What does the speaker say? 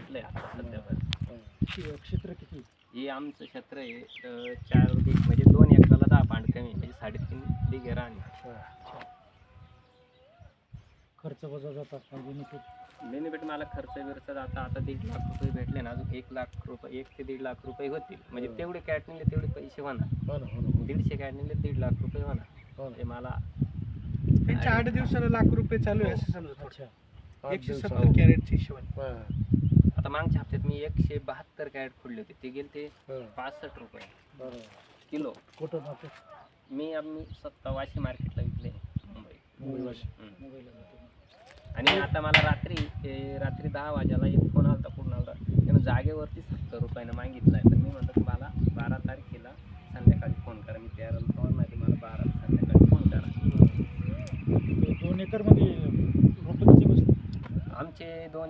भेटलंय आता सध्या. क्षेत्र किती? हे आमचं क्षेत्र आहे 4 बिघ म्हणजे 2 एकराला 10 पांड कमी म्हणजे 3.5 बिघे रान आहे. खर्च वजा जात असणार बेनिफिट. बेनिफिट मला खर्च बिर्च आता 1.5 लाख रुपये भेटले ना, अजून 1 लाख रुपये 1 ते 1.5 लाख रुपये होतील. म्हणजे तेवढे कॅटनीले तेवढे पैसे होणार. 150 कॅटनीले 1.5 लाख रुपये होणार. ते मला त्यांच्या 8 दिवसाला लाख रुपये चालू आहे असं समजा. अच्छा. 170 कॅरेटची हिशोबाने. आता मागच्या हप्त्यात मी 172 कॅरेट फोडले होते. ते गेले ते 65 रुपये किलो. कुठं मार्केट? आम्ही स्वतः वाशी मार्केटला विकले मुंबई. मोबाईलला. आणि आता मला रात्री 10 वाजेला एक फोन आला पूर्ण आला. त्यानं जागेवरती 70 रुपयानं मागितलाय. तर मी म्हणतो मला 12 तारखेला संध्याकाळी फोन करा. मी तयार होतो नाही मला 12 संध्याकाळी फोन करा. 2 एकरमध्ये रोपं किती बसले? आमचे 2